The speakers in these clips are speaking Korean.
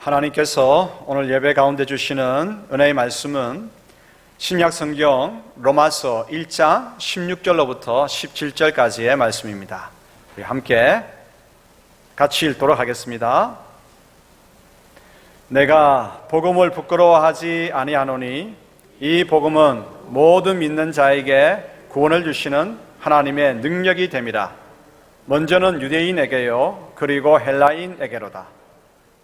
하나님께서 오늘 예배 가운데 주시는 은혜의 말씀은 신약 성경 로마서 1장 16절로부터 17절까지의 말씀입니다. 우리 함께 같이 읽도록 하겠습니다. 내가 복음을 부끄러워하지 아니하노니 이 복음은 모든 믿는 자에게 구원을 주시는 하나님의 능력이 됨이라. 먼저는 유대인에게요 그리고 헬라인에게로다.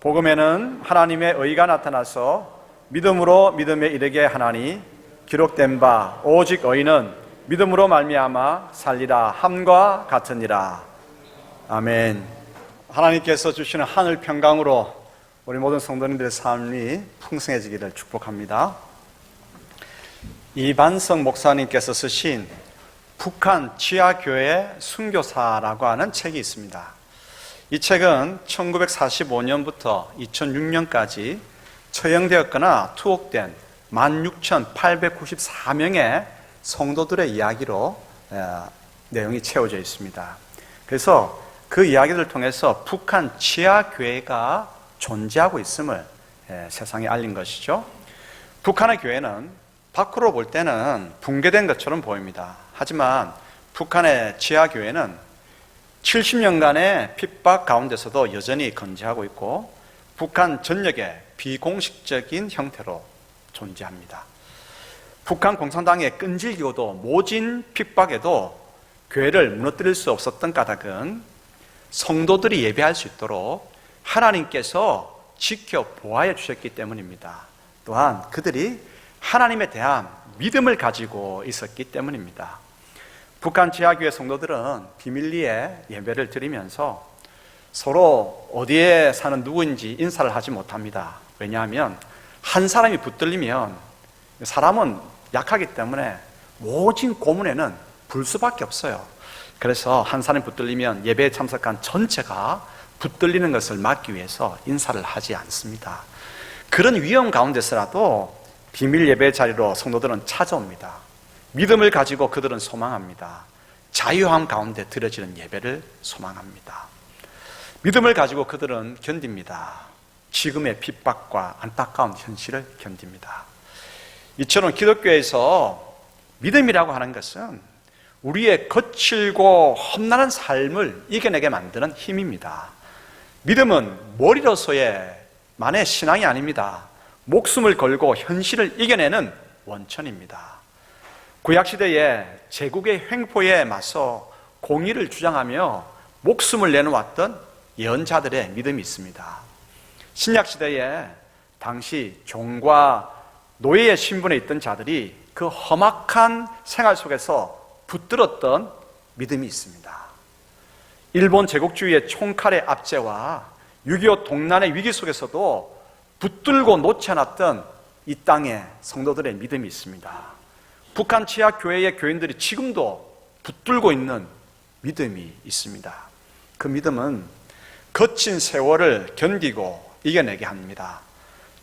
복음에는 하나님의 의가 나타나서 믿음으로 믿음에 이르게 하나니 기록된 바 오직 의인은 믿음으로 말미암아 살리라 함과 같으니라. 아멘. 하나님께서 주시는 하늘 평강으로 우리 모든 성도님들의 삶이 풍성해지기를 축복합니다. 이반석 목사님께서 쓰신 북한 지하교회 순교사라고 하는 책이 있습니다. 이 책은 1945년부터 2006년까지 처형되었거나 투옥된 16,894명의 성도들의 이야기로 내용이 채워져 있습니다. 그래서 그 이야기를 통해서 북한 지하교회가 존재하고 있음을 세상에 알린 것이죠. 북한의 교회는 밖으로 볼 때는 붕괴된 것처럼 보입니다. 하지만 북한의 지하교회는 70년간의 핍박 가운데서도 여전히 건재하고 있고 북한 전역의 비공식적인 형태로 존재합니다. 북한 공산당의 끈질기고도 모진 핍박에도 교회를 무너뜨릴 수 없었던 까닭은 성도들이 예배할 수 있도록 하나님께서 지켜 보호해 주셨기 때문입니다. 또한 그들이 하나님에 대한 믿음을 가지고 있었기 때문입니다. 북한 지하교회 성도들은 비밀리에 예배를 드리면서 서로 어디에 사는 누구인지 인사를 하지 못합니다. 왜냐하면 한 사람이 붙들리면 사람은 약하기 때문에 모진 고문에는 불 수밖에 없어요. 그래서 한 사람이 붙들리면 예배에 참석한 전체가 붙들리는 것을 막기 위해서 인사를 하지 않습니다. 그런 위험 가운데서라도 비밀 예배 자리로 성도들은 찾아옵니다. 믿음을 가지고 그들은 소망합니다. 자유함 가운데 드려지는 예배를 소망합니다. 믿음을 가지고 그들은 견딥니다. 지금의 핍박과 안타까운 현실을 견딥니다. 이처럼 기독교에서 믿음이라고 하는 것은 우리의 거칠고 험난한 삶을 이겨내게 만드는 힘입니다. 믿음은 머리로서의 만의 신앙이 아닙니다. 목숨을 걸고 현실을 이겨내는 원천입니다. 구약시대에 제국의 횡포에 맞서 공의를 주장하며 목숨을 내놓았던 예언자들의 믿음이 있습니다. 신약시대에 당시 종과 노예의 신분에 있던 자들이 그 험악한 생활 속에서 붙들었던 믿음이 있습니다. 일본 제국주의의 총칼의 압제와 6.25 동란의 위기 속에서도 붙들고 놓지 않았던 이 땅의 성도들의 믿음이 있습니다. 북한 지하교회의 교인들이 지금도 붙들고 있는 믿음이 있습니다. 그 믿음은 거친 세월을 견디고 이겨내게 합니다.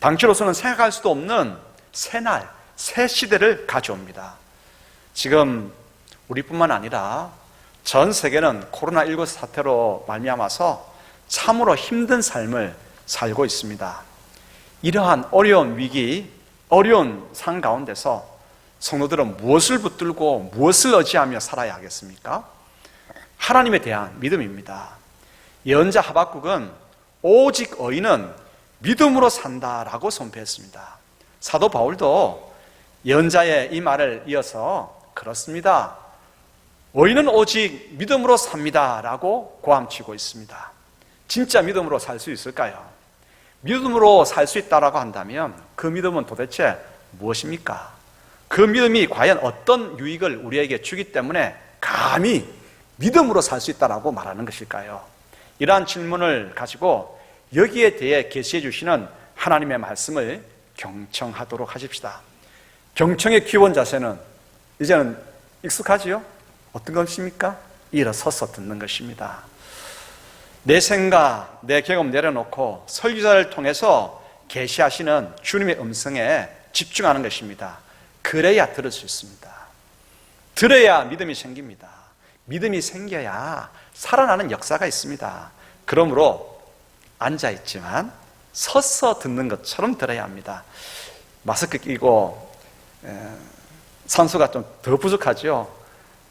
당시로서는 생각할 수도 없는 새날, 새 시대를 가져옵니다. 지금 우리뿐만 아니라 전 세계는 코로나19 사태로 말미암아서 참으로 힘든 삶을 살고 있습니다. 이러한 어려운 위기, 어려운 상황 가운데서 성도들은 무엇을 붙들고 무엇을 의지하며 살아야 하겠습니까? 하나님에 대한 믿음입니다. 예언자 하박국은 오직 의인은 믿음으로 산다라고 선포했습니다. 사도 바울도 예언자의 이 말을 이어서 그렇습니다. 의인은 오직 믿음으로 삽니다라고 고함치고 있습니다. 진짜 믿음으로 살 수 있을까요? 믿음으로 살 수 있다라고 한다면 그 믿음은 도대체 무엇입니까? 그 믿음이 과연 어떤 유익을 우리에게 주기 때문에 감히 믿음으로 살 수 있다라고 말하는 것일까요? 이러한 질문을 가지고 여기에 대해 계시해 주시는 하나님의 말씀을 경청하도록 하십시다. 경청의 기본 자세는 이제는 익숙하지요? 어떤 것입니까? 일어서서 듣는 것입니다. 내 생각, 내 경험 내려놓고 설교자를 통해서 계시하시는 주님의 음성에 집중하는 것입니다. 그래야 들을 수 있습니다. 들어야 믿음이 생깁니다. 믿음이 생겨야 살아나는 역사가 있습니다. 그러므로 앉아있지만 서서 듣는 것처럼 들어야 합니다. 마스크 끼고 산소가 좀 더 부족하죠.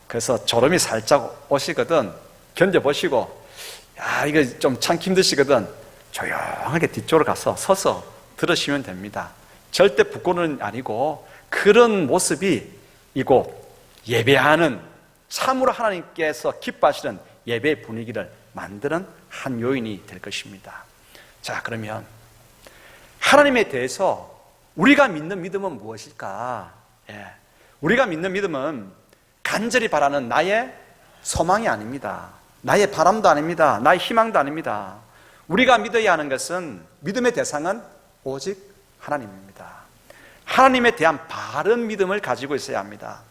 그래서 졸음이 살짝 오시거든 견뎌보시고, 야, 이거 좀 참기 힘드시거든 조용하게 뒤쪽으로 가서 서서 들으시면 됩니다. 절대 부끄러운 아니고, 그런 모습이 이곳 예배하는, 참으로 하나님께서 기뻐하시는 예배 분위기를 만드는 한 요인이 될 것입니다. 자, 그러면 하나님에 대해서 우리가 믿는 믿음은 무엇일까? 우리가 믿는 믿음은 간절히 바라는 나의 소망이 아닙니다. 나의 바람도 아닙니다. 나의 희망도 아닙니다. 우리가 믿어야 하는 것은, 믿음의 대상은 오직 하나님입니다. 하나님에 대한 바른 믿음을 가지고 있어야 합니다.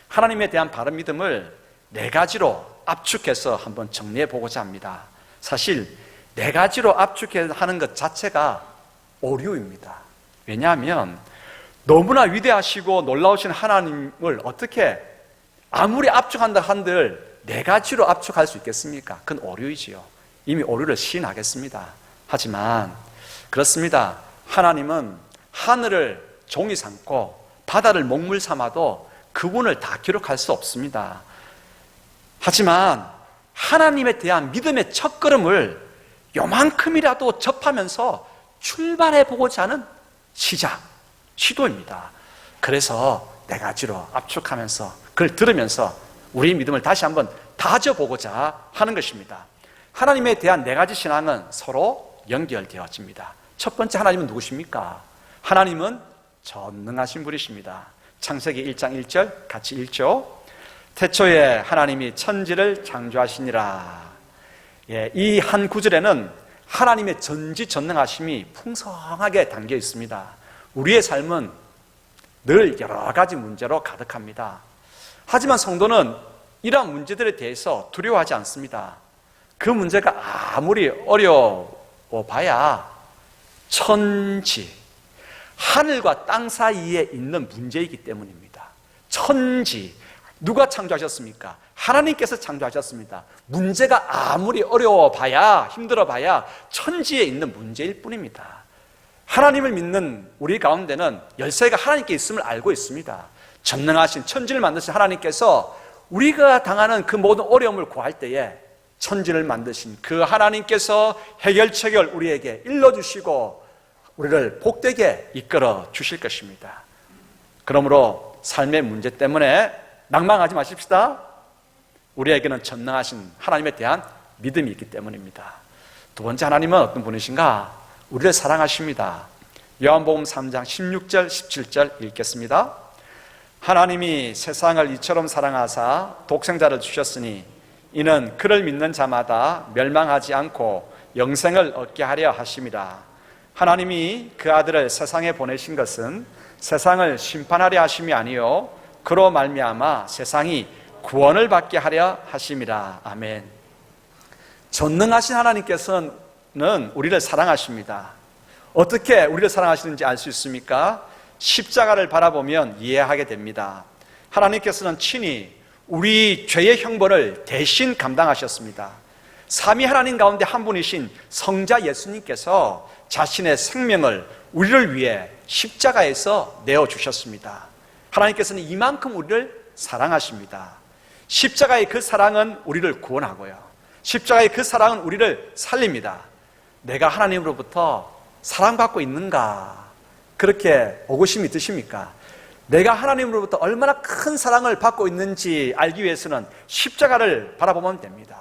하나님에 대한 바른 믿음을 네 가지로 압축해서 한번 정리해 보고자 합니다. 사실 네 가지로 압축하는 것 자체가 오류입니다. 왜냐하면 너무나 위대하시고 놀라우신 하나님을 어떻게 아무리 압축한다 한들 네 가지로 압축할 수 있겠습니까? 그건 오류이지요. 이미 오류를 시인하겠습니다. 하지만 그렇습니다. 하나님은 하늘을 종이 삼고 바다를 먹물 삼아도 그분을 다 기록할 수 없습니다. 하지만 하나님에 대한 믿음의 첫걸음을 요만큼이라도 접하면서 출발해 보고자 하는 시도입니다. 그래서 네 가지로 압축하면서 그걸 들으면서 우리의 믿음을 다시 한번 다져보고자 하는 것입니다. 하나님에 대한 네 가지 신앙은 서로 연결되어집니다. 첫 번째, 하나님은 누구십니까? 하나님은 전능하신 분이십니다. 창세기 1장 1절 같이 읽죠. 태초에 하나님이 천지를 창조하시니라. 이 한 구절에는 하나님의 전지전능하심이 풍성하게 담겨 있습니다. 우리의 삶은 늘 여러 가지 문제로 가득합니다. 하지만 성도는 이러한 문제들에 대해서 두려워하지 않습니다. 그 문제가 아무리 어려워 봐야 천지, 하늘과 땅 사이에 있는 문제이기 때문입니다. 천지, 누가 창조하셨습니까? 하나님께서 창조하셨습니다. 문제가 아무리 어려워 봐야, 힘들어 봐야 천지에 있는 문제일 뿐입니다. 하나님을 믿는 우리 가운데는 열쇠가 하나님께 있음을 알고 있습니다. 전능하신 천지를 만드신 하나님께서 우리가 당하는 그 모든 어려움을 구할 때에 천지를 만드신 그 하나님께서 해결책을 우리에게 일러주시고 우리를 복되게 이끌어 주실 것입니다. 그러므로 삶의 문제 때문에 낭망하지 마십시다. 우리에게는 전능하신 하나님에 대한 믿음이 있기 때문입니다. 두 번째, 하나님은 어떤 분이신가? 우리를 사랑하십니다. 요한복음 3장 16절 17절 읽겠습니다. 하나님이 세상을 이처럼 사랑하사 독생자를 주셨으니 이는 그를 믿는 자마다 멸망하지 않고 영생을 얻게 하려 하심이라. 하나님이 그 아들을 세상에 보내신 것은 세상을 심판하려 하심이 아니요 그로 말미암아 세상이 구원을 받게 하려 하심이라. 아멘. 전능하신 하나님께서는 우리를 사랑하십니다. 어떻게 우리를 사랑하시는지 알 수 있습니까? 십자가를 바라보면 이해하게 됩니다. 하나님께서는 친히 우리 죄의 형벌을 대신 감당하셨습니다. 삼위 하나님 가운데 한 분이신 성자 예수님께서 자신의 생명을 우리를 위해 십자가에서 내어주셨습니다. 하나님께서는 이만큼 우리를 사랑하십니다. 십자가의 그 사랑은 우리를 구원하고요, 십자가의 그 사랑은 우리를 살립니다. 내가 하나님으로부터 사랑받고 있는가, 그렇게 오고심이 드십니까? 내가 하나님으로부터 얼마나 큰 사랑을 받고 있는지 알기 위해서는 십자가를 바라보면 됩니다.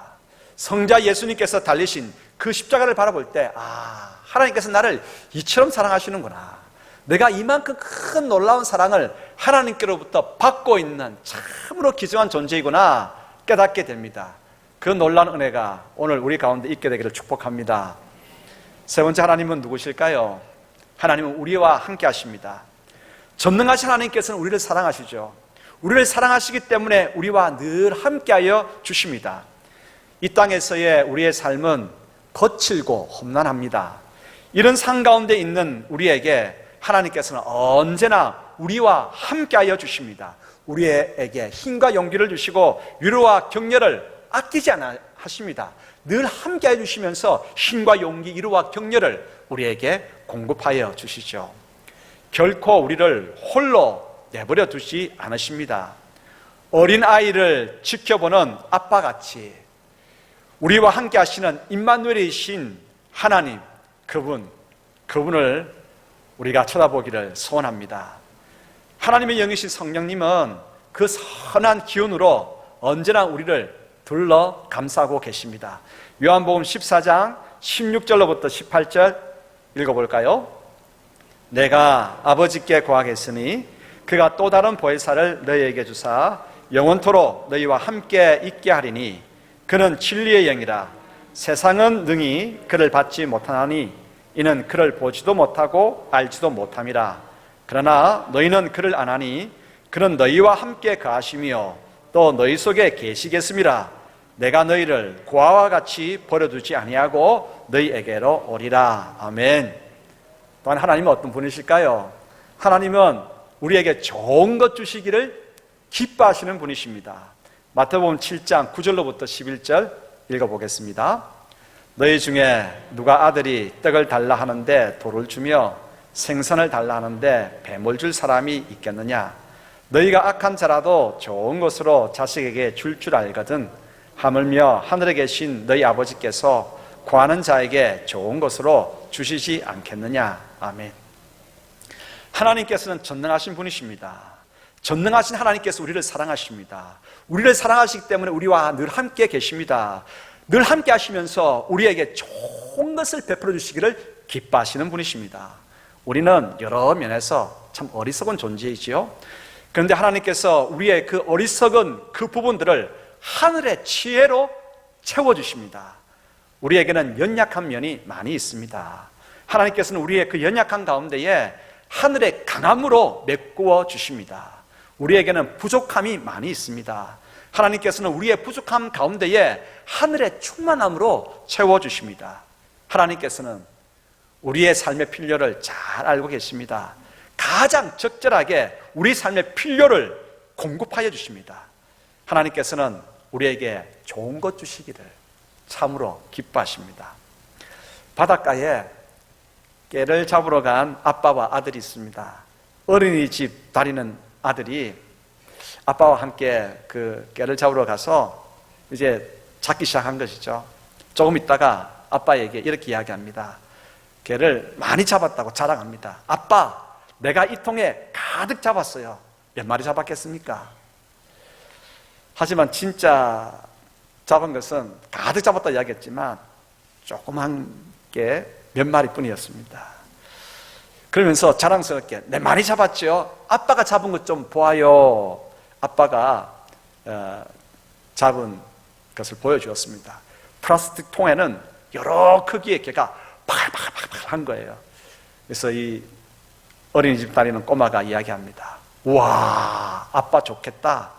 성자 예수님께서 달리신 그 십자가를 바라볼 때, 하나님께서 나를 이처럼 사랑하시는구나, 내가 이만큼 큰 놀라운 사랑을 하나님께로부터 받고 있는 참으로 귀중한 존재이구나 깨닫게 됩니다. 그 놀라운 은혜가 오늘 우리 가운데 있게 되기를 축복합니다. 세 번째, 하나님은 누구실까요? 하나님은 우리와 함께 하십니다. 전능하신 하나님께서는 우리를 사랑하시죠. 우리를 사랑하시기 때문에 우리와 늘 함께하여 주십니다. 이 땅에서의 우리의 삶은 거칠고 험난합니다. 이런 상 가운데 있는 우리에게 하나님께서는 언제나 우리와 함께하여 주십니다. 우리에게 힘과 용기를 주시고 위로와 격려를 아끼지 않아 하십니다. 늘 함께해 주시면서 힘과 용기, 위로와 격려를 우리에게 공급하여 주시죠. 결코 우리를 홀로 내버려 두지 않으십니다. 어린아이를 지켜보는 아빠같이 우리와 함께 하시는 임마누엘이신 하나님, 그분을 우리가 쳐다보기를 소원합니다. 하나님의 영이신 성령님은 그 선한 기운으로 언제나 우리를 둘러 감싸고 계십니다. 요한복음 14장 16절로부터 18절 읽어볼까요? 내가 아버지께 구하겠으니 그가 또 다른 보혜사를 너희에게 주사 영원토록 너희와 함께 있게 하리니 그는 진리의 영이라. 세상은 능히 그를 받지 못하나니 이는 그를 보지도 못하고 알지도 못함이라. 그러나 너희는 그를 아나니 그는 너희와 함께 거하시며 또 너희 속에 계시겠음이라. 내가 너희를 고아와 같이 버려두지 아니하고 너희에게로 오리라. 아멘. 또한 하나님은 어떤 분이실까요? 하나님은 우리에게 좋은 것 주시기를 기뻐하시는 분이십니다. 마태복음 7장 9절로부터 11절 읽어보겠습니다. 너희 중에 누가 아들이 떡을 달라 하는데 돌을 주며 생선을 달라 하는데 뱀을 줄 사람이 있겠느냐? 너희가 악한 자라도 좋은 것으로 자식에게 줄 알거든 하물며 하늘에 계신 너희 아버지께서 구하는 자에게 좋은 것으로 주시지 않겠느냐? 아멘. 하나님께서는 전능하신 분이십니다. 전능하신 하나님께서 우리를 사랑하십니다. 우리를 사랑하시기 때문에 우리와 늘 함께 계십니다. 늘 함께 하시면서 우리에게 좋은 것을 베풀어 주시기를 기뻐하시는 분이십니다. 우리는 여러 면에서 참 어리석은 존재이지요. 그런데 하나님께서 우리의 그 어리석은 그 부분들을 하늘의 지혜로 채워주십니다. 우리에게는 연약한 면이 많이 있습니다. 하나님께서는 우리의 그 연약한 가운데에 하늘의 강함으로 메꾸어 주십니다. 우리에게는 부족함이 많이 있습니다. 하나님께서는 우리의 부족함 가운데에 하늘의 충만함으로 채워주십니다. 하나님께서는 우리의 삶의 필요를 잘 알고 계십니다. 가장 적절하게 우리 삶의 필요를 공급하여 주십니다. 하나님께서는 우리에게 좋은 것 주시기를 참으로 기뻐하십니다. 바닷가에 깨를 잡으러 간 아빠와 아들이 있습니다. 어린이집 다니는 아들이 아빠와 함께 그 깨를 잡으러 가서 이제 잡기 시작한 것이죠. 조금 있다가 아빠에게 이렇게 이야기합니다. 깨를 많이 잡았다고 자랑합니다. 아빠, 내가 이 통에 가득 잡았어요. 몇 마리 잡았겠습니까? 하지만 진짜 잡은 것은 가득 잡았다 이야기했지만 조그만 게 몇 마리뿐이었습니다. 그러면서 자랑스럽게 내 많이 잡았죠? 아빠가 잡은 것 좀 보아요. 아빠가 잡은 것을 보여주었습니다. 플라스틱 통에는 여러 크기의 개가 팔팔팔팔한 거예요. 그래서 이 어린이집 다니는 꼬마가 이야기합니다. 우와, 아빠 좋겠다.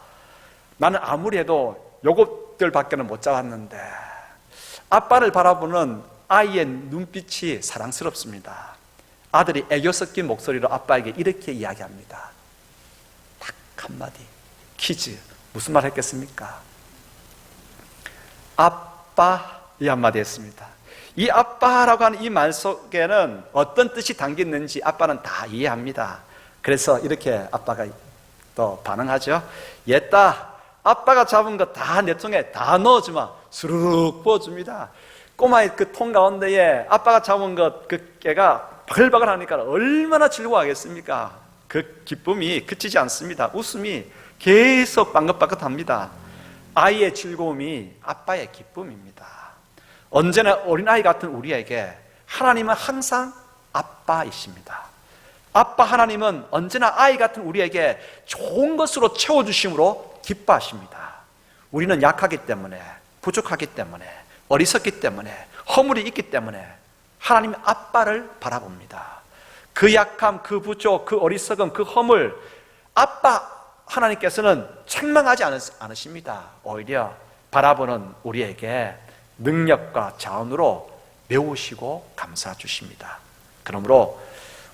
나는 아무리 해도 요것들밖에는 못 잡았는데 아빠를 바라보는 아이의 눈빛이 사랑스럽습니다. 아들이 애교 섞인 목소리로 아빠에게 이렇게 이야기합니다. 딱 한마디, 퀴즈. 무슨 말 했겠습니까? 아빠, 이 한마디 했습니다. 이 아빠라고 하는 이 말 속에는 어떤 뜻이 담겨 있는지 아빠는 다 이해합니다. 그래서 이렇게 아빠가 또 반응하죠. 얘따, 아빠가 잡은 거 다 내 통에 다 넣어주마. 수르륵 부어줍니다. 꼬마의 그 통 가운데에 아빠가 잡은 것, 그 깨가 바글바글 하니까 얼마나 즐거워하겠습니까? 그 기쁨이 그치지 않습니다. 웃음이 계속 빵긋빵긋합니다. 아이의 즐거움이 아빠의 기쁨입니다. 언제나 어린아이 같은 우리에게 하나님은 항상 아빠이십니다. 아빠 하나님은 언제나 아이 같은 우리에게 좋은 것으로 채워주심으로 기뻐하십니다. 우리는 약하기 때문에, 부족하기 때문에, 어리석기 때문에, 허물이 있기 때문에 하나님 아빠를 바라봅니다. 그 약함, 그 부족, 그 어리석음, 그 허물, 아빠 하나님께서는 책망하지 않으십니다. 오히려 바라보는 우리에게 능력과 자원으로 메우시고 감싸 주십니다. 그러므로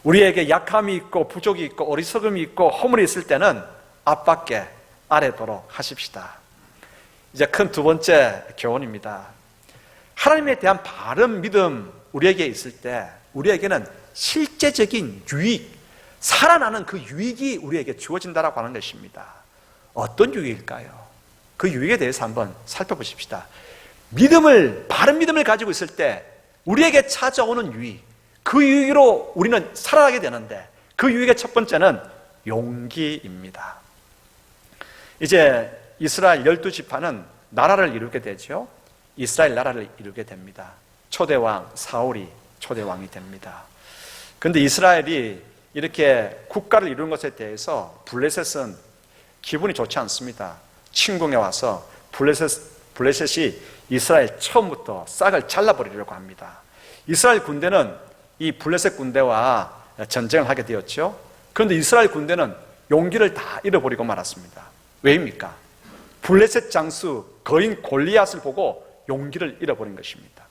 우리에게 약함이 있고 부족이 있고 어리석음이 있고 허물이 있을 때는 아빠께 아뢰도록 하십시다. 이제 큰 두 번째 교훈입니다. 하나님에 대한 바른 믿음 우리에게 있을 때 우리에게는 실제적인 유익, 살아나는 그 유익이 우리에게 주어진다라고 하는 것입니다. 어떤 유익일까요? 그 유익에 대해서 한번 살펴보십시다. 바른 믿음을 가지고 있을 때 우리에게 찾아오는 유익, 그 유익으로 우리는 살아가게 되는데, 그 유익의 첫 번째는 용기입니다. 이제 이스라엘 12지파는 나라를 이루게 되죠. 이스라엘 나라를 이루게 됩니다. 초대왕 사울이 초대왕이 됩니다. 그런데 이스라엘이 이렇게 국가를 이루는 것에 대해서 블레셋은 기분이 좋지 않습니다. 침공해 와서 블레셋이 이스라엘 처음부터 싹을 잘라버리려고 합니다. 이스라엘 군대는 이 블레셋 군대와 전쟁을 하게 되었죠. 그런데 이스라엘 군대는 용기를 다 잃어버리고 말았습니다. 왜입니까? 블레셋 장수 거인 골리앗을 보고 용기를 잃어버린 것입니다.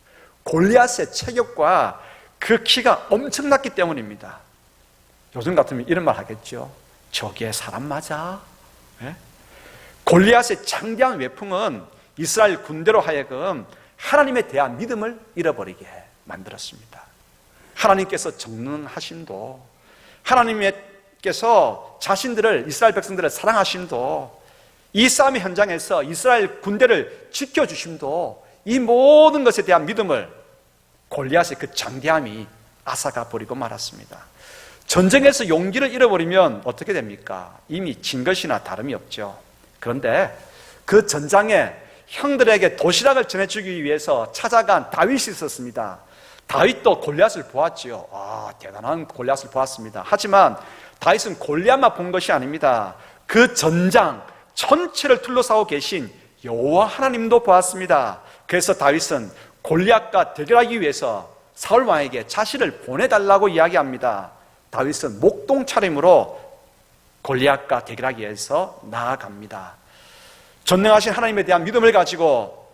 골리앗의 체격과 그 키가 엄청났기 때문입니다. 요즘 같으면 이런 말 하겠죠. 저게 사람 맞아? 네? 골리앗의 장대한 외풍은 이스라엘 군대로 하여금 하나님에 대한 믿음을 잃어버리게 만들었습니다. 하나님께서 정능하심도, 하나님께서 자신들을, 이스라엘 백성들을 사랑하심도, 이 싸움의 현장에서 이스라엘 군대를 지켜주심도, 이 모든 것에 대한 믿음을 골리앗의 그 장대함이 앗아가 버리고 말았습니다. 전쟁에서 용기를 잃어버리면 어떻게 됩니까? 이미 진 것이나 다름이 없죠. 그런데 그 전장에 형들에게 도시락을 전해주기 위해서 찾아간 다윗이 있었습니다. 다윗도 골리앗을 보았지요. 대단한 골리앗을 보았습니다. 하지만 다윗은 골리앗만 본 것이 아닙니다. 그 전장 전체를 둘러싸고 계신 여호와 하나님도 보았습니다. 그래서 다윗은 골리앗과 대결하기 위해서 사울 왕에게 자신을 보내달라고 이야기합니다. 다윗은 목동 차림으로 골리앗과 대결하기 위해서 나아갑니다. 전능하신 하나님에 대한 믿음을 가지고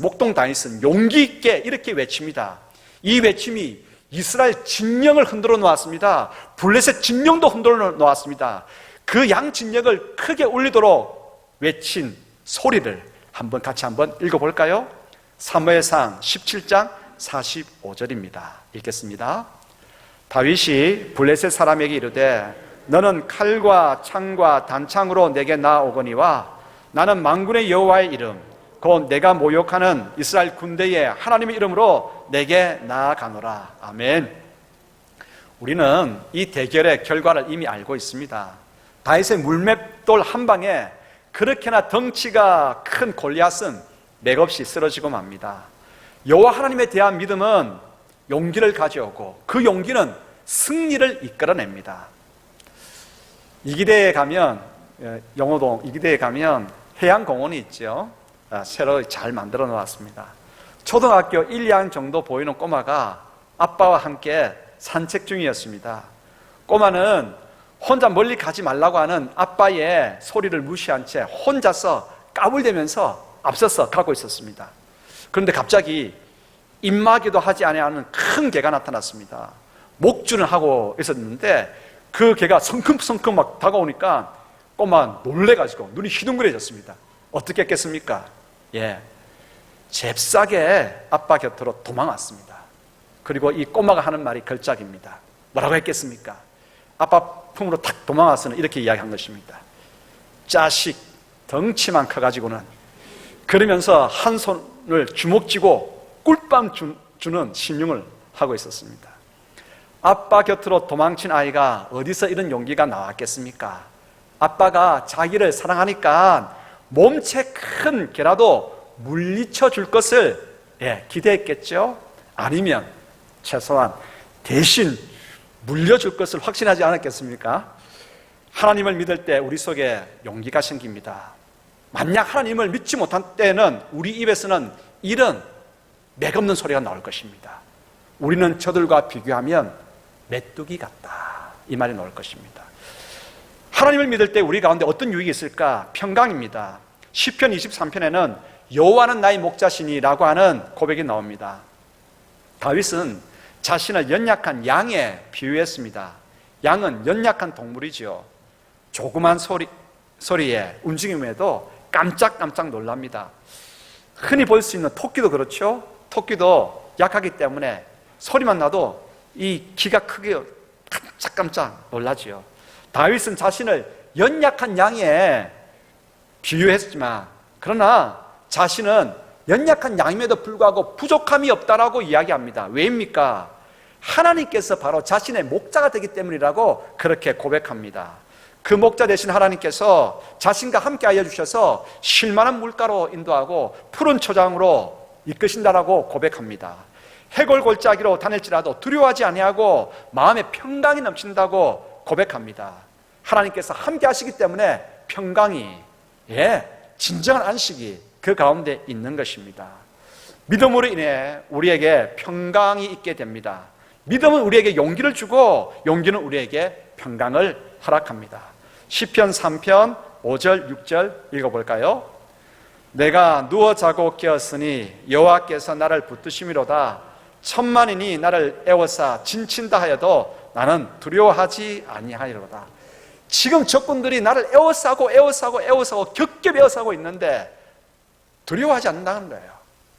목동 다윗은 용기 있게 이렇게 외칩니다. 이 외침이 이스라엘 진영을 흔들어 놓았습니다. 블레셋 진영도 흔들어 놓았습니다. 그 양 진영을 크게 울리도록 외친 소리를 같이 한번 읽어볼까요? 사무엘상 17장 45절입니다. 읽겠습니다. 다윗이 블레셋 사람에게 이르되 너는 칼과 창과 단창으로 내게 나아오거니와 나는 만군의 여호와의 이름 곧 내가 모욕하는 이스라엘 군대의 하나님의 이름으로 내게 나아가노라. 아멘. 우리는 이 대결의 결과를 이미 알고 있습니다. 다윗의 물맷돌 한 방에 그렇게나 덩치가 큰 골리앗은 맥없이 쓰러지고 맙니다. 여호와 하나님에 대한 믿음은 용기를 가져오고 그 용기는 승리를 이끌어냅니다. 이기대에 가면, 영호동 이기대에 가면 해양공원이 있죠. 새로 잘 만들어 놓았습니다. 초등학교 1, 2학년 정도 보이는 꼬마가 아빠와 함께 산책 중이었습니다. 꼬마는 혼자 멀리 가지 말라고 하는 아빠의 소리를 무시한 채 혼자서 까불대면서 앞서서 가고 있었습니다. 그런데 갑자기 입마개도 하지 않은 큰 개가 나타났습니다. 목줄을 하고 있었는데 그 개가 성큼성큼 막 다가오니까 꼬마 놀래가지고 눈이 휘둥그레졌습니다. 어떻게 했겠습니까? 잽싸게 아빠 곁으로 도망왔습니다. 그리고 이 꼬마가 하는 말이 걸작입니다. 뭐라고 했겠습니까? 아빠 품으로 탁 도망와서는 이렇게 이야기한 것입니다. 자식 덩치만 커가지고는, 그러면서 한 손을 주먹 쥐고 꿀밤 주는 신용을 하고 있었습니다. 아빠 곁으로 도망친 아이가 어디서 이런 용기가 나왔겠습니까? 아빠가 자기를 사랑하니까 몸체 큰 개라도 물리쳐 줄 것을 기대했겠죠? 아니면 최소한 대신 물려줄 것을 확신하지 않았겠습니까? 하나님을 믿을 때 우리 속에 용기가 생깁니다. 만약 하나님을 믿지 못한 때는 우리 입에서는 이런 맥없는 소리가 나올 것입니다. 우리는 저들과 비교하면 메뚜기 같다, 이 말이 나올 것입니다. 하나님을 믿을 때 우리 가운데 어떤 유익이 있을까? 평강입니다. 시편 23편에는 여호와는 나의 목자시니라고 하는 고백이 나옵니다. 다윗은 자신을 연약한 양에 비유했습니다. 양은 연약한 동물이죠. 조그만 소리에 움직임에도 깜짝깜짝 놀랍니다. 흔히 볼 수 있는 토끼도 그렇죠. 토끼도 약하기 때문에 소리만 나도 이 기가 크게 깜짝깜짝 놀라지요. 다윗은 자신을 연약한 양에 비유했지만, 그러나 자신은 연약한 양임에도 불구하고 부족함이 없다라고 이야기합니다. 왜입니까? 하나님께서 바로 자신의 목자가 되기 때문이라고 그렇게 고백합니다. 그 목자 되신 하나님께서 자신과 함께 하여 주셔서 쉴만한 물가로 인도하고 푸른 초장으로 이끄신다라고 고백합니다. 해골골짜기로 다닐지라도 두려워하지 아니하고 마음에 평강이 넘친다고 고백합니다. 하나님께서 함께 하시기 때문에 평강이, 진정한 안식이 그 가운데 있는 것입니다. 믿음으로 인해 우리에게 평강이 있게 됩니다. 믿음은 우리에게 용기를 주고 용기는 우리에게 평강을 허락합니다. 시편 3편 5절 6절 읽어볼까요? 내가 누워 자고 깨었으니 여호와께서 나를 붙드심이로다. 천만인이 나를 애워싸 진친다 하여도 나는 두려워하지 아니하리로다. 지금 적군들이 나를 애워싸고 겹겹 애워싸고 있는데 두려워하지 않는다는 거예요.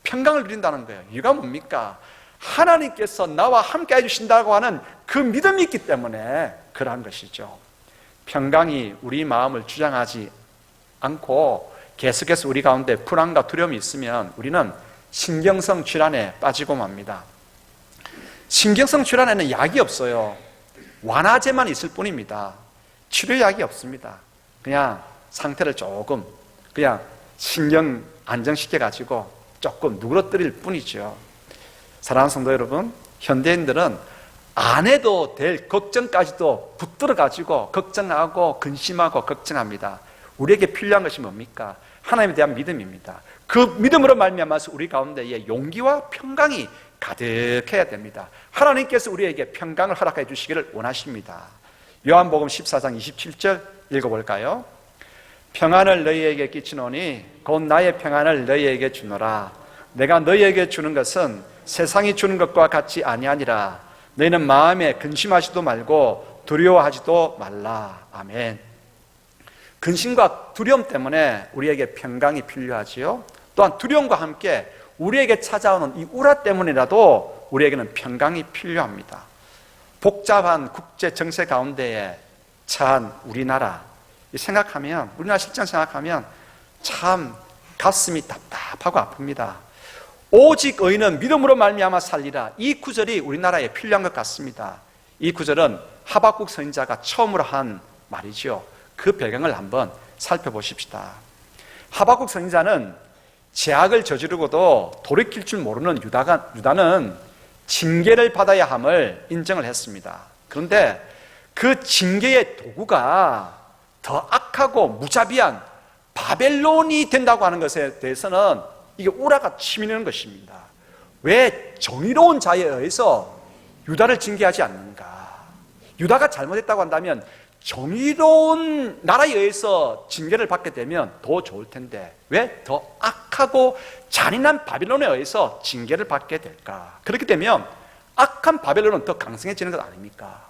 평강을 누린다는 거예요. 이유가 뭡니까? 하나님께서 나와 함께 해주신다고 하는 그 믿음이 있기 때문에 그러한 것이죠. 평강이 우리 마음을 주장하지 않고 계속해서 우리 가운데 불안과 두려움이 있으면 우리는 신경성 질환에 빠지고 맙니다. 신경성 질환에는 약이 없어요. 완화제만 있을 뿐입니다. 치료약이 없습니다. 그냥 상태를 조금 그냥 신경 안정시켜가지고 조금 누그러뜨릴 뿐이죠. 사랑하는 성도 여러분, 현대인들은 안 해도 될 걱정까지도 붙들어가지고 걱정하고 근심하고 걱정합니다. 우리에게 필요한 것이 뭡니까? 하나님에 대한 믿음입니다. 그 믿음으로 말미암아서 우리 가운데에 용기와 평강이 가득해야 됩니다. 하나님께서 우리에게 평강을 허락해 주시기를 원하십니다. 요한복음 14장 27절 읽어볼까요? 평안을 너희에게 끼치노니 곧 나의 평안을 너희에게 주노라. 내가 너희에게 주는 것은 세상이 주는 것과 같이 아니하니라. 너희는 마음에 근심하지도 말고 두려워하지도 말라. 아멘. 근심과 두려움 때문에 우리에게 평강이 필요하지요. 또한 두려움과 함께 우리에게 찾아오는 이 우라 때문이라도 우리에게는 평강이 필요합니다. 복잡한 국제 정세 가운데에 처한 우리나라 생각하면, 우리나라 실정 생각하면 참 가슴이 답답하고 아픕니다. 오직 의인은 믿음으로 말미암아 살리라. 이 구절이 우리나라에 필요한 것 같습니다. 이 구절은 하박국 선지자가 처음으로 한 말이죠. 그 배경을 한번 살펴보십시다. 하박국 선지자는 죄악을 저지르고도 돌이킬 줄 모르는 유다는 징계를 받아야 함을 인정을 했습니다. 그런데 그 징계의 도구가 더 악하고 무자비한 바벨론이 된다고 하는 것에 대해서는 이게 우라가 치미는 것입니다. 왜 정의로운 자에 의해서 유다를 징계하지 않는가? 유다가 잘못했다고 한다면 정의로운 나라에 의해서 징계를 받게 되면 더 좋을 텐데 왜 더 악하고 잔인한 바벨론에 의해서 징계를 받게 될까? 그렇게 되면 악한 바벨론은 더 강성해지는 것 아닙니까?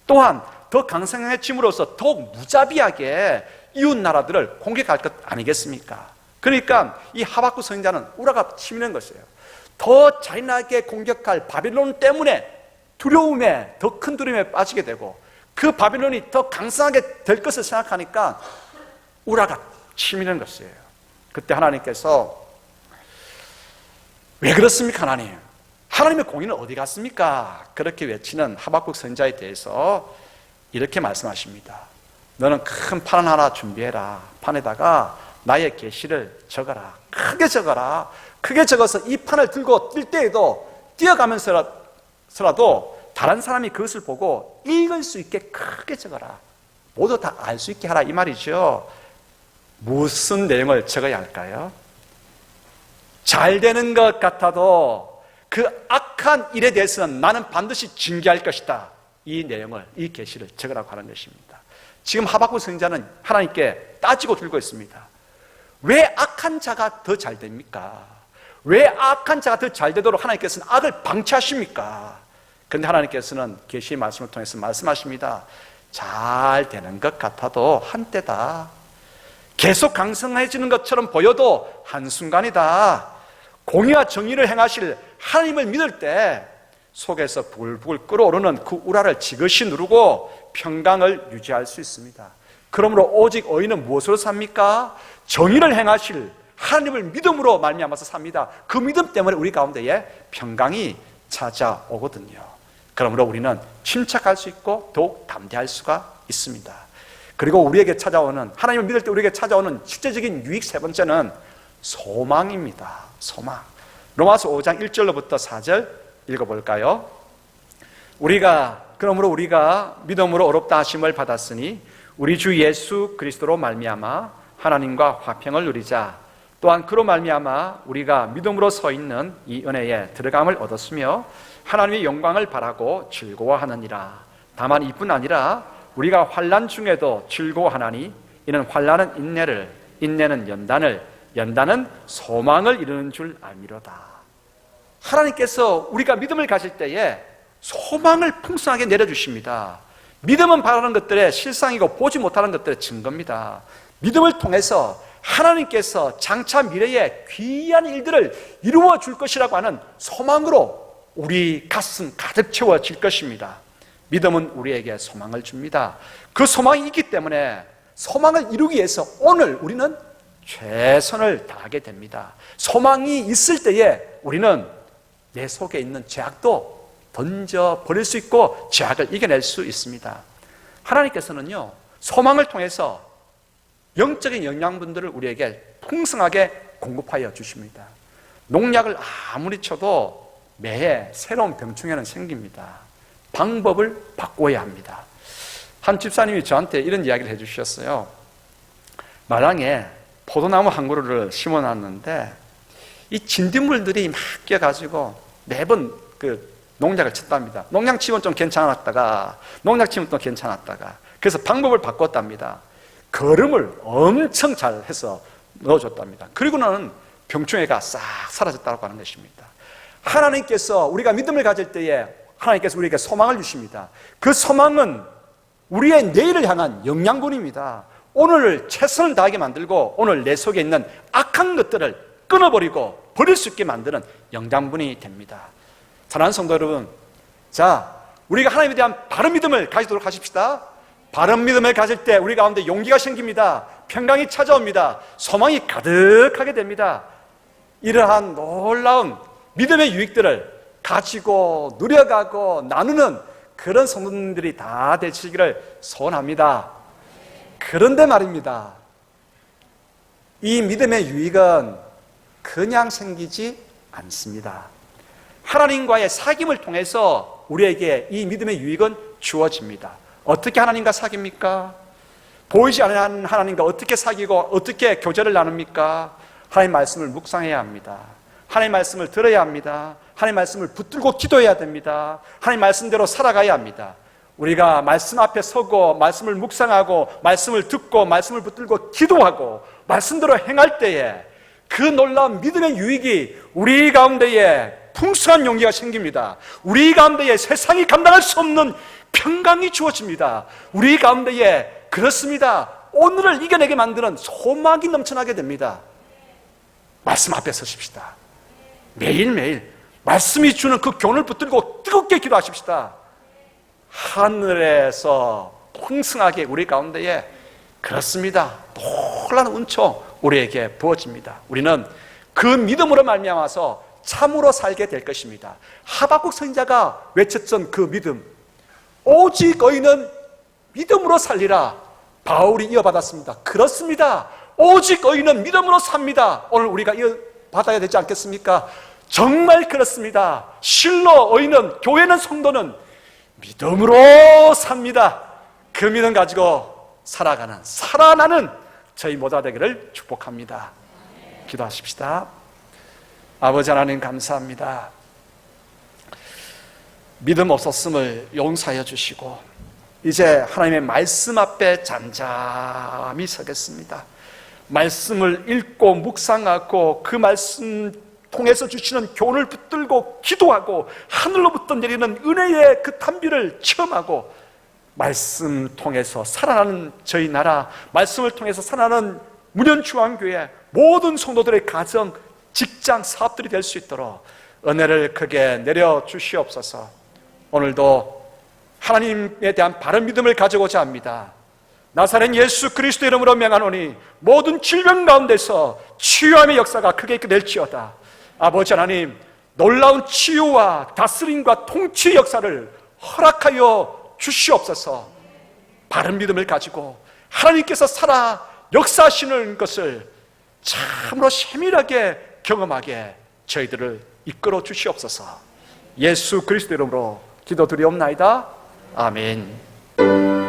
또한 더 강성해짐으로써 더욱 무자비하게 이웃 나라들을 공격할 것 아니겠습니까? 그러니까 이 하박국 선지자는 우라가 치미는 것이에요. 더 잔인하게 공격할 바벨론 때문에 두려움에, 더 큰 두려움에 빠지게 되고 그 바벨론이 더 강성하게 될 것을 생각하니까 우라가 치미는 것이에요. 그때 하나님께서 왜 그렇습니까? 하나님의 공의는 어디 갔습니까? 그렇게 외치는 하박국 선지자에 대해서 이렇게 말씀하십니다. 너는 큰 판 하나 준비해라. 판에다가 나의 계시를 적어라. 크게 적어라. 크게 적어서 이 판을 들고 뛸 때에도 뛰어가면서라도 다른 사람이 그것을 보고 읽을 수 있게 크게 적어라. 모두 다 알 수 있게 하라 이 말이죠. 무슨 내용을 적어야 할까요? 잘 되는 것 같아도 그 악한 일에 대해서는 나는 반드시 징계할 것이다. 이 내용을, 이 계시를 적으라고 하는 것입니다. 지금 하박국 선지자는 하나님께 따지고 들고 있습니다. 왜 악한 자가 더 잘 됩니까? 왜 악한 자가 더 잘 되도록 하나님께서는 악을 방치하십니까? 그런데 하나님께서는 계시의 말씀을 통해서 말씀하십니다. 잘 되는 것 같아도 한때다. 계속 강성해지는 것처럼 보여도 한순간이다. 공의와 정의를 행하실 하나님을 믿을 때 속에서 부글부글 끓어오르는 그 우라를 지그시 누르고 평강을 유지할 수 있습니다. 그러므로 오직 의인은 무엇으로 삽니까? 정의를 행하실 하나님을 믿음으로 말미암아서 삽니다. 그 믿음 때문에 우리 가운데에 평강이 찾아오거든요. 그러므로 우리는 침착할 수 있고 더욱 담대할 수가 있습니다. 그리고 우리에게 찾아오는, 하나님을 믿을 때 우리에게 찾아오는 실제적인 유익 세 번째는 소망입니다. 소망. 로마서 5장 1절로부터 4절 읽어볼까요? 그러므로 우리가 믿음으로 의롭다 하심을 받았으니 우리 주 예수 그리스도로 말미암아 하나님과 화평을 누리자. 또한 그로 말미암아 우리가 믿음으로 서 있는 이 은혜에 들어감을 얻었으며 하나님의 영광을 바라고 즐거워하느니라. 다만 이뿐 아니라 우리가 환난 중에도 즐거워하나니 이는 환난은 인내를, 인내는 연단을, 연단은 소망을 이루는 줄 알미로다. 하나님께서 우리가 믿음을 가질 때에 소망을 풍성하게 내려주십니다. 믿음은 바라는 것들의 실상이고 보지 못하는 것들의 증거입니다. 믿음을 통해서 하나님께서 장차 미래에 귀한 일들을 이루어 줄 것이라고 하는 소망으로 우리 가슴 가득 채워질 것입니다. 믿음은 우리에게 소망을 줍니다. 그 소망이 있기 때문에 소망을 이루기 위해서 오늘 우리는 최선을 다하게 됩니다. 소망이 있을 때에 우리는 내 속에 있는 죄악도 던져버릴 수 있고 죄악을 이겨낼 수 있습니다. 하나님께서는요, 소망을 통해서 영적인 영양분들을 우리에게 풍성하게 공급하여 주십니다. 농약을 아무리 쳐도 매해 새로운 병충해는 생깁니다. 방법을 바꿔야 합니다. 한 집사님이 저한테 이런 이야기를 해주셨어요. 마당에 포도나무 한 그루를 심어놨는데 이 진딧물들이 막 껴가지고 매번 그 농약을 쳤답니다. 농약 치면 좀 괜찮았다가 농약 치면 또 괜찮았다가, 그래서 방법을 바꿨답니다. 거름을 엄청 잘 해서 넣어줬답니다. 그리고는 병충해가 싹 사라졌다고 하는 것입니다. 하나님께서 우리가 믿음을 가질 때에 하나님께서 우리에게 소망을 주십니다. 그 소망은 우리의 내일을 향한 영양분입니다. 오늘을 최선을 다하게 만들고 오늘 내 속에 있는 악한 것들을 끊어버리고 버릴 수 있게 만드는 영양분이 됩니다. 사랑하는 성도 여러분, 자, 우리가 하나님에 대한 바른 믿음을 가지도록 하십시다. 바른 믿음을 가질 때 우리 가운데 용기가 생깁니다. 평강이 찾아옵니다. 소망이 가득하게 됩니다. 이러한 놀라운 믿음의 유익들을 가지고 누려가고 나누는 그런 성도님들이 다 되시기를 소원합니다. 그런데 말입니다, 이 믿음의 유익은 그냥 생기지 않습니다. 하나님과의 사귐을 통해서 우리에게 이 믿음의 유익은 주어집니다. 어떻게 하나님과 사귑니까? 보이지 않는 하나님과 어떻게 사귀고 어떻게 교제를 나눕니까? 하나님 말씀을 묵상해야 합니다. 하나님 말씀을 들어야 합니다. 하나님 말씀을 붙들고 기도해야 됩니다. 하나님 말씀대로 살아가야 합니다. 우리가 말씀 앞에 서고 말씀을 묵상하고 말씀을 듣고 말씀을 붙들고 기도하고 말씀대로 행할 때에 그 놀라운 믿음의 유익이 우리 가운데에 풍성한 용기가 생깁니다. 우리 가운데에 세상이 감당할 수 없는 평강이 주어집니다. 우리 가운데에 그렇습니다, 오늘을 이겨내게 만드는 소망이 넘쳐나게 됩니다. 말씀 앞에 서십시다. 매일매일 말씀이 주는 그 교훈을 붙들고 뜨겁게 기도하십시다. 하늘에서 풍성하게 우리 가운데에 그렇습니다, 놀라운 은총 우리에게 부어집니다. 우리는 그 믿음으로 말미암아서 참으로 살게 될 것입니다. 하박국 선지자가 외쳤던 그 믿음, 오직 의인은 믿음으로 살리라, 바울이 이어받았습니다. 그렇습니다, 오직 의인은 믿음으로 삽니다. 오늘 우리가 이어받아야 되지 않겠습니까? 정말 그렇습니다. 실로 의인은, 교회는, 성도는 믿음으로 삽니다. 그 믿음 가지고 살아나는 저희 모두가 되기를 축복합니다. 기도하십시다. 아버지 하나님 감사합니다. 믿음 없었음을 용서하여 주시고 이제 하나님의 말씀 앞에 잠잠히 서겠습니다. 말씀을 읽고 묵상하고 그 말씀 통해서 주시는 교훈을 붙들고 기도하고 하늘로부터 내리는 은혜의 그 단비를 체험하고 말씀 통해서 살아나는 저희 나라, 말씀을 통해서 살아나는 문현중앙교회 모든 성도들의 가정, 직장, 사업들이 될 수 있도록 은혜를 크게 내려 주시옵소서. 오늘도 하나님에 대한 바른 믿음을 가져오자 합니다. 나사렛 예수 그리스도 이름으로 명하노니 모든 질병 가운데서 치유함의 역사가 크게 있게될지어다. 아버지 하나님, 놀라운 치유와 다스림과 통치 역사를 허락하여 주시옵소서. 바른 믿음을 가지고 하나님께서 살아 역사하시는 것을 참으로 세밀하게 경험하게 저희들을 이끌어 주시옵소서. 예수 그리스도 이름으로 기도드리옵나이다. 아멘.